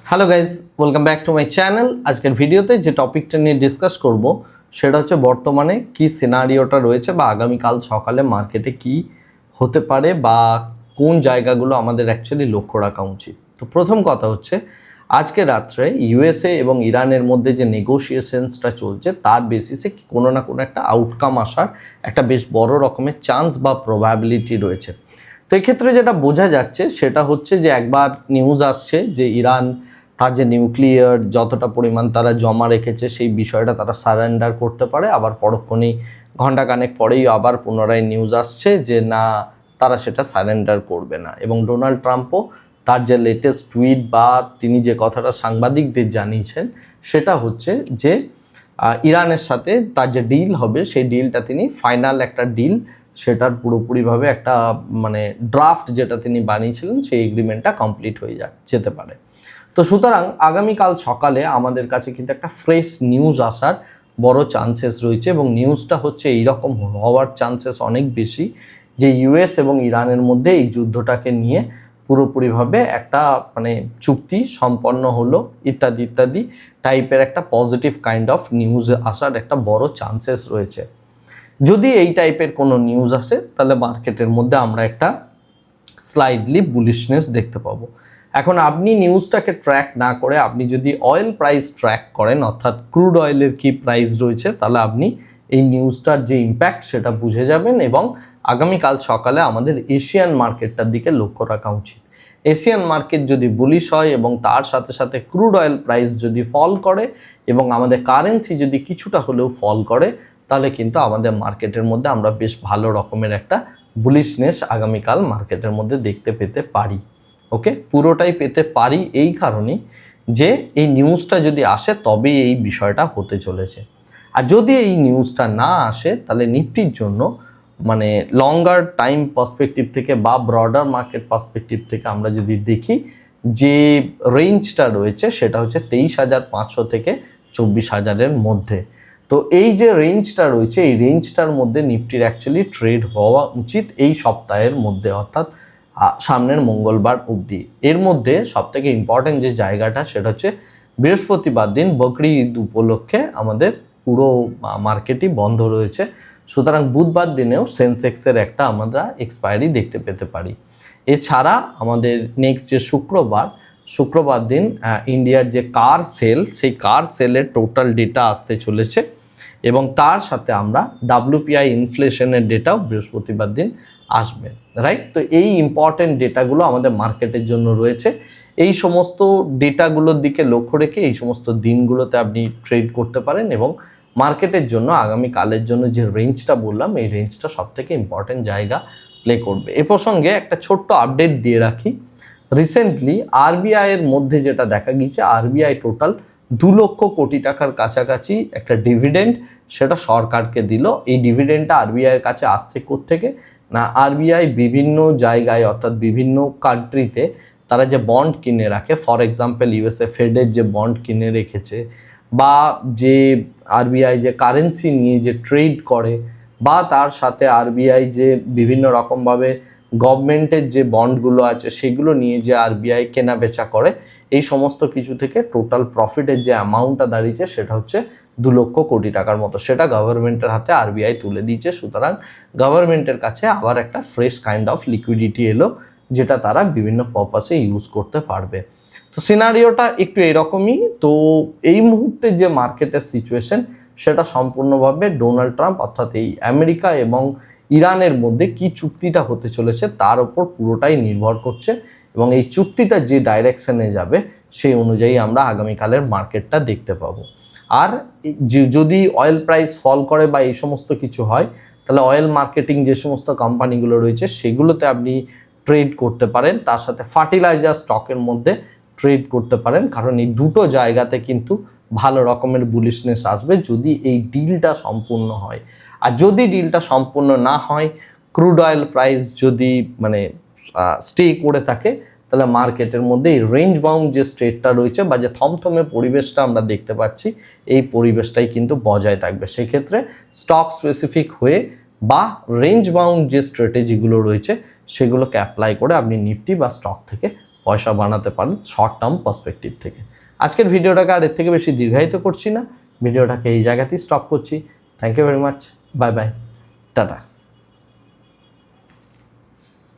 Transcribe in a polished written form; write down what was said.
Hello guys, welcome back to my channel. আজকের ভিডিওতে যে টপিকটা নিয়ে ডিসকাস করব সেটা হচ্ছে বর্তমানে কি সিনারিওটা রয়েছে বা আগামীকাল সকালে মার্কেটে কি হতে পারে বা কোন জায়গাগুলো আমাদের অ্যাকচুয়ালি লক্ষ্য রাখা উচিত। তো প্রথম কথা হচ্ছে আজকে রাত্রে ইউএসএ এবং ইরানের মধ্যে যে নেগোসিয়েশনসটা চলছে তার বেসিসে কোনো না কোনো একটা আউটকাম আসার একটা বেশ বড় রকমের চান্স বা প্রবাবিলিটি রয়েছে। তো এক্ষেত্রে যেটা বোঝা যাচ্ছে সেটা হচ্ছে যে একবার নিউজ আসছে যে ইরান তার যে নিউক্লিয়ার যতটা পরিমাণ তারা জমা রেখেছে সেই বিষয়টা তারা সারেন্ডার করতে পারে, আবার পরক্ষণেই ঘণ্টাখানেক পরেই আবার পুনরায় নিউজ আসছে যে না, তারা সেটা সারেন্ডার করবে না। এবং ডোনাল্ড ট্রাম্পও তার যে লেটেস্ট টুইট বা তিনি যে কথাটা সাংবাদিকদের জানিয়েছেন সেটা হচ্ছে যে ইরানের সাথে তার যে ডিল হবে সেই ডিলটা তিনি ফাইনাল একটা ডিল, সেটার পুরোপুরিভাবে একটা ড্রাফট যেটা তিনি বানিয়েছিলেন সেই এগ্রিমেন্টটা কমপ্লিট হয়ে যেতে পারে। তো সুতরাং আগামীকাল সকালে আমাদের কাছে কিন্তু একটা ফ্রেশ নিউজ আসার বড় চান্সেস রয়েছে এবং নিউজটা হচ্ছে এইরকম হওয়ার চান্সেস অনেক বেশি যে ইউএস এবং ইরানের মধ্যে এই যুদ্ধটাকে নিয়ে পুরোপুরিভাবে একটা চুক্তি সম্পন্ন হলো ইত্যাদি ইত্যাদি টাইপের একটা পজিটিভ কাইন্ড অফ নিউজ আসার একটা বড় চান্সেস রয়েছে। যদি এই টাইপের কোনো নিউজ আসে তাহলে মার্কেটের মধ্যে আমরা একটা স্লাইডলি বুলিশনেস দেখতে পাবো। এখন আপনি নিউজটাকে ট্র্যাক না করে আপনি যদি অয়েল প্রাইস ট্র্যাক করেন, অর্থাৎ ক্রুড অয়েলের কী প্রাইস রয়েছে, তাহলে আপনি এই নিউজটার যে ইম্প্যাক্ট সেটা বুঝে যাবেন এবং আগামীকাল সকালে আমাদের এশিয়ান মার্কেটটার দিকে লক্ষ্য রাখা উচিত। এশিয়ান মার্কেট যদি বুলিশ হয় এবং তার সাথে সাথে ক্রুড অয়েল প্রাইস যদি ফল করে এবং আমাদের কারেন্সি যদি কিছুটা হলেও ফল করে, তাহলে কিন্তু আমাদের মার্কেটের মধ্যে আমরা বেশ ভালো রকমের একটা বুলিশনেস আগামীকাল মার্কেটের মধ্যে দেখতে পেতে পারি। ওকে, পুরোটাই পেতে পারি এই কারণেই যে এই নিউজটা যদি আসে তবেই এই বিষয়টা হতে চলেছে। আর যদি এই নিউজটা না আসে তাহলে নিফটির জন্য লঙ্গার টাইম পার্সপেক্টিভ থেকে বা ব্রডার মার্কেট পার্সপেক্টিভ থেকে আমরা যদি দেখি যে রেঞ্জটা রয়েছে সেটা হচ্ছে 23,500 থেকে 24,000-এর মধ্যে। তো এই যে রেঞ্জটা রয়েছে এই রেঞ্জটার মধ্যে নিফটির অ্যাকচুয়ালি ট্রেড হওয়া উচিত এই সপ্তাহের মধ্যে, অর্থাৎ সামনের মঙ্গলবার অবধি। এর মধ্যে সবথেকে ইম্পর্টেন্ট যে জায়গাটা সেটা হচ্ছে বৃহস্পতিবার দিন বকরি ঈদ উপলক্ষে আমাদের পুরো মার্কেটই বন্ধ রয়েছে। সুতরাং বুধবার দিনেও সেন্সেক্সের একটা আমরা এক্সপায়ারি দেখতে পেতে পারি। এছাড়া আমাদের নেক্সট যে শুক্রবার দিন ইন্ডিয়ার যে কার সেল, সেই কার সেলের টোটাল ডেটা আসতে চলেছে এবং তার সাথে আমরা WPI ইনফ্লেশনের ডেটাও বৃহস্পতিবার দিন আসবে, রাইট? তো এই ইম্পর্টেন্ট ডেটাগুলো আমাদের মার্কেটের জন্য রয়েছে। এই সমস্ত ডেটাগুলোর দিকে লক্ষ্য রেখে এই সমস্ত দিনগুলোতে আপনি ট্রেড করতে পারেন এবং মার্কেটের জন্য আগামীকালের জন্য যে রেঞ্জটা বললাম এই রেঞ্জটা সবথেকে ইম্পর্টেন্ট জায়গা প্লে করবে। এ প্রসঙ্গে একটা ছোট্ট আপডেট দিয়ে রাখি। রিসেন্টলি আরবিআইয়ের মধ্যে যেটা দেখা গিয়েছে, আরবিআই টোটাল 2 লক্ষ কোটি টাকার কাছাকাছি একটা ডিভিডেন্ড সেটা সরকারকে দিল। এই ডিভিডেন্ডটা আরবিআইয়ের কাছে আসছে কোত্থেকে না, আরবিআই বিভিন্ন জায়গায় অর্থাৎ বিভিন্ন কান্ট্রিতে তারা যে বন্ড কিনে রাখে, ফর এক্সাম্পল ইউএসএ ফেডের যে বন্ড কিনে রেখেছে বা যে আরবিআই যে কারেন্সি নিয়ে যে ট্রেড করে বা তার সাথে আরবিআই যে বিভিন্ন রকমভাবে গভর্নমেন্টের যে বন্ডগুলো আছে সেগুলো নিয়ে যে আরবিআই কেনা বেচা করে, এই সমস্ত কিছু থেকে টোটাল প্রফিটের যে অ্যামাউন্টটা দাঁড়িয়েছে সেটা হচ্ছে 2 লক্ষ কোটি টাকার মতো। সেটা গভর্নমেন্টের হাতে আরবিআই তুলে দিয়েছে। সুতরাং গভর্নমেন্টের কাছে আবার একটা ফ্রেশ কাইন্ড অফ লিকুইডিটি এলো যেটা তারা বিভিন্ন পারপাসে ইউজ করতে পারবে। তো সিনারিওটা একটু এরকমই। তো এই মুহূর্তে যে মার্কেটের সিচুয়েশন সেটা সম্পূর্ণভাবে ডোনাল্ড ট্রাম্প অর্থাৎ এই আমেরিকা এবং ইরানের মধ্যে কি চুক্তিটা হতে চলেছে তার ওপর পুরোটাই নির্ভর করছে এবং এই চুক্তিটা যে ডাইরেকশনে যাবে সেই অনুযায়ী আমরা আগামীকালের মার্কেটটা দেখতে পাবো। আর যদি অয়েল প্রাইস ফল করে বা এই সমস্ত কিছু হয় তাহলে অয়েল মার্কেটিং যে সমস্ত কোম্পানিগুলো রয়েছে সেগুলোতে আপনি ট্রেড করতে পারেন, তার সাথে ফার্টিলাইজার স্টকের মধ্যে ট্রেড করতে পারেন, কারণ এই দুটো জায়গাতে কিন্তু ভালো রকমের বুলিশনেস আসবে যদি এই ডিলটা সম্পূর্ণ হয়। আর যদি ডিলটা সম্পূর্ণ না হয়, ক্রুড অয়েল প্রাইস যদি স্টে করে থাকে, তাহলে মার্কেটের মধ্যে এই রেঞ্জ বাউন্ড যে স্টেটটা রয়েছে বা যে থমথমে পরিবেশটা আমরা দেখতে পাচ্ছি এই পরিবেশটাই কিন্তু বজায় থাকবে। সেক্ষেত্রে স্টক স্পেসিফিক হয়ে বা রেঞ্জ বাউন্ড যে স্ট্র্যাটেজিগুলো রয়েছে সেগুলোকে অ্যাপ্লাই করে আপনি নিফটি বা স্টক থেকে পয়সা বানাতে পারেন শর্ট টার্ম পার্সপেক্টিভ থেকে। আজকের ভিডিওটাকে আর এর থেকে বেশি দীর্ঘায়িত করছি না, ভিডিওটাকে এই জায়গাতেই স্টপ করছি। Thank you very much, bye bye, tata.